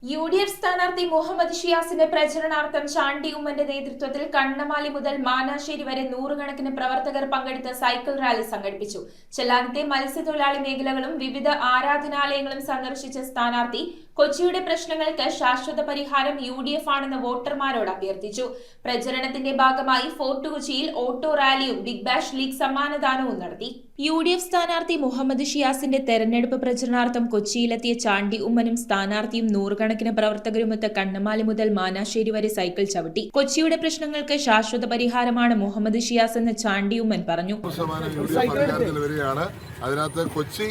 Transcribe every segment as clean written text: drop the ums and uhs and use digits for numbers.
UDF സ്ഥാനാർത്ഥി മുഹമ്മദ് ഷിയാസിന്റെ പ്രചരണാർത്ഥം ചാണ്ടി ഉമ്മന്റെ നേതൃത്വത്തിൽ കണ്ണമാലി മുതൽ മാനാശ്ശേരി വരെ നൂറുകണക്കിന് പ്രവർത്തകർ പങ്കെടുത്ത സൈക്കിൾ റാലി സംഘടിപ്പിച്ചു. ചെല്ലാനത്തെ മത്സ്യത്തൊഴിലാളി മേഖലകളും വിവിധ ആരാധനാലയങ്ങളും സന്ദർശിച്ച സ്ഥാനാർത്ഥി കൊച്ചിയുടെ പ്രശ്നങ്ങൾക്ക് ശാശ്വത പരിഹാരം UDF ആണെന്ന് വോട്ടർമാരോട് അഭ്യർത്ഥിച്ചു. പ്രചരണത്തിന്റെ ഭാഗമായി ഫോർട്ട് കൊച്ചിയിൽ ഓട്ടോ റാലിയും ബിഗ് ബാഷ് ലീഗ് സമ്മാനദാനവും നടത്തി. UDF സ്ഥാനാർത്ഥി മുഹമ്മദ് ഷിയാസിന്റെ തെരഞ്ഞെടുപ്പ് പ്രചരണാർത്ഥം കൊച്ചിയിലെത്തിയ ചാണ്ടി ഉമ്മനും സ്ഥാനാർത്ഥിയും നൂറുകണക്കിന് പ്രവർത്തകരുമൊത്ത് കണ്ണമാലി മുതൽ മാനാശ്ശേരി വരെ സൈക്കിൾ ചവിട്ടി. കൊച്ചിയുടെ പ്രശ്നങ്ങൾക്ക് ശാശ്വത പരിഹാരമാണ് മുഹമ്മദ് ഷിയാസ് എന്ന് ചാണ്ടി ഉമ്മൻ പറഞ്ഞു. അതിനകത്ത് കൊച്ചി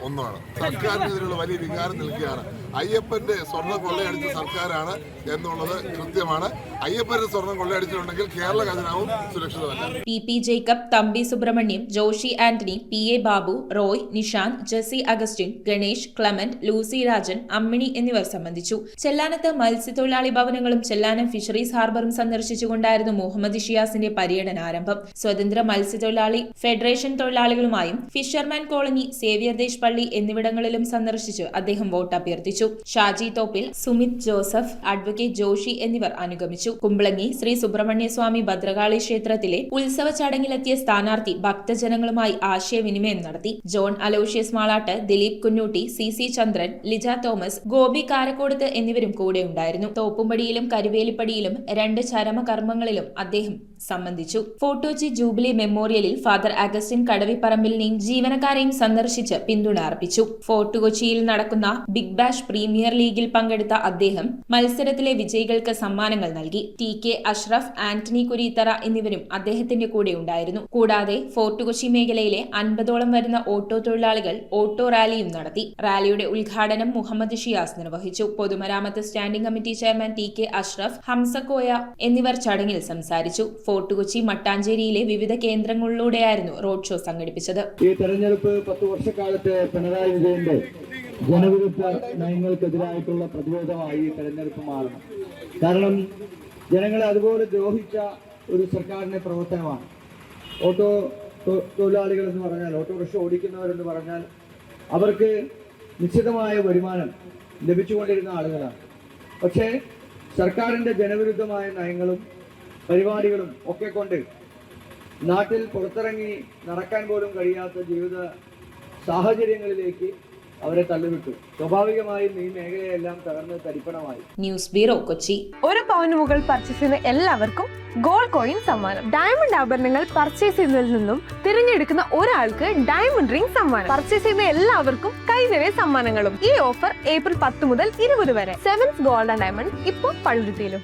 ഒന്നാണ്. സർക്കാരിനെതിരെയുള്ള വലിയ വികാരം നിൽക്കുകയാണ്. അയ്യപ്പന്റെ സ്വർണ്ണം കൊള്ളയടിച്ച സർക്കാരാണ് എന്നുള്ളത് കൃത്യമാണ്. അയ്യപ്പന്റെ സ്വർണ്ണം കൊള്ളയടിച്ചിട്ടുണ്ടെങ്കിൽ കേരള ഖജനാവും സുരക്ഷിതമല്ല. PP ജേക്കബ്, തമ്പി സുബ്രഹ്മണ്യം, ജോഷി ആന്റണി, PA ബാബു, റോയ്, നിഷാന്ത്, ജെസി അഗസ്റ്റിൻ, ഗണേഷ്, ക്ലമന്റ്, ലൂസി രാജൻ, അമ്മിണി എന്നിവർ സംബന്ധിച്ചു. ചെല്ലാനത്ത് മത്സ്യത്തൊഴിലാളി ഭവനങ്ങളും ചെല്ലാനം ഫിഷറീസ് ഹാർബറും സന്ദർശിച്ചുകൊണ്ടായിരുന്നു മുഹമ്മദ് ഷിയാസിന്റെ പര്യടനാരംഭം. സ്വതന്ത്ര മത്സ്യത്തൊഴിലാളി ഫെഡറേഷൻ തൊഴിലാളികളുമായും ഫിഷർമാൻ കോളനി, സേവിയർ ദേശ് പള്ളി എന്നിവിടങ്ങളിലും സന്ദർശിച്ച് അദ്ദേഹം വോട്ട് അഭ്യർത്ഥിച്ചു. ഷാജി തോപ്പിൽ, സുമിത് ജോസഫ്, അഡ്വക്കേറ്റ് ജോഷി എന്നിവർ അനുഗമിച്ചു. കുമ്പളങ്ങി ശ്രീ സുബ്രഹ്മണ്യ സ്വാമി ഭദ്രകാളി ക്ഷേത്രത്തിലെ ഉത്സവ ചടങ്ങിലെത്തിയ സ്ഥാനാർത്ഥി ഭക്തജനങ്ങളുമായി ആശയവിനിമയം നടത്തി. John Aloysius Malat, Dileep Kunnutty, CC Chandran, Lija Thomas, Gopi Karakodath എന്നിവരും കൂടെ ഉണ്ടായിരുന്നു. തോപ്പുംപടിയിലും കരുവേലിപ്പടിയിലും 2 ചരമകർമ്മങ്ങളിലും അദ്ദേഹം സംബന്ധിച്ചു. ഫോർട്ട് കൊച്ചി ജൂബിലി മെമ്മോറിയലിൽ ഫാദർ അഗസ്റ്റിൻ കടവിപ്പറമ്പിലിനെയും ജീവനക്കാരെയും സന്ദർശിച്ച് പിന്തുണ അർപ്പിച്ചു. ഫോർട്ട് കൊച്ചിയിൽ നടക്കുന്ന ബിഗ് ബാഷ് പ്രീമിയർ ലീഗിൽ പങ്കെടുത്ത അദ്ദേഹം മത്സരത്തിലെ വിജയികൾക്ക് സമ്മാനങ്ങൾ നൽകി. TK അഷ്റഫ്, ആന്റണി കുരീത്തറ എന്നിവരും അദ്ദേഹത്തിന്റെ കൂടെ ഉണ്ടായിരുന്നു. കൂടാതെ ഫോർട്ട് കൊച്ചി മേഖലയിലെ 50ഓളം വരുന്ന ഓട്ടോ തൊഴിലാളികൾ ഓട്ടോ റാലിയും നടത്തി. റാലിയുടെ ഉദ്ഘാടനം മുഹമ്മദ് ഷിയാസ് നിർവഹിച്ചു. പൊതുമരാമത്ത് standing committee chairman TK Ashraf, Hamsakoya എന്നിവർ ചടങ്ങിൽ സംസാരിച്ചു. ഫോർട്ട് കൊച്ചി, മട്ടാഞ്ചേരിയിലെ വിവിധ കേന്ദ്രങ്ങളിലൂടെയായിരുന്നു റോഡ് ഷോ സംഘടിപ്പിച്ചത്. ഈ തെരഞ്ഞെടുപ്പ് 10 വർഷക്കാലത്ത് പിണറായി വിജയന്റെ ജനവിരുദ്ധ നയങ്ങൾക്കെതിരായിട്ടുള്ള പ്രതിരോധമായി ഈ തെരഞ്ഞെടുപ്പ് മാറണം. കാരണം ജനങ്ങളെ അതുപോലെ ദ്രോഹിച്ച ഒരു സർക്കാരിന്റെ പ്രവർത്തനമാണ്. ഓട്ടോ തൊഴിലാളികൾ എന്ന് പറഞ്ഞാൽ, ഓട്ടോറിക്ഷ ഓടിക്കുന്നവരെന്ന് പറഞ്ഞാൽ അവർക്ക് നിശ്ചിതമായ വരുമാനം ലഭിച്ചുകൊണ്ടിരുന്ന ആളുകളാണ്. പക്ഷേ സർക്കാരിൻ്റെ ജനവിരുദ്ധമായ നയങ്ങളും പരിപാടികളും ഒക്കെ കൊണ്ട് നാട്ടിൽ പുറത്തിറങ്ങി നടക്കാൻ പോലും കഴിയാത്ത ജീവിത സാഹചര്യങ്ങളിലേക്ക് അവരെ തള്ളിവിട്ടു. സ്വാഭാവികമായും ഈ മേഖലയെല്ലാം തകർന്ന് തരിപ്പണമായി. News bureau, Kochi. 1 പവന് മുകൾ പർച്ചേസ് ചെയ്യുന്ന എല്ലാവർക്കും ഗോൾഡ് കോയിൻ സമ്മാനം. ഡയമണ്ട് ആഭരണങ്ങൾ പർച്ചേസ് ചെയ്യുന്നതിൽ നിന്നും തിരഞ്ഞെടുക്കുന്ന ഒരാൾക്ക് ഡയമണ്ട് റിംഗ് സമ്മാനം. പർച്ചേസ് ചെയ്യുന്ന എല്ലാവർക്കും കൈനിറയെ സമ്മാനങ്ങളും. ഈ ഓഫർ ഏപ്രിൽ 10 മുതൽ 20 വരെ. 7th ഗോൾഡ് ആൻഡ് ഡയമണ്ട് ഇപ്പോൾ പള്ളുരുത്തിയിലും.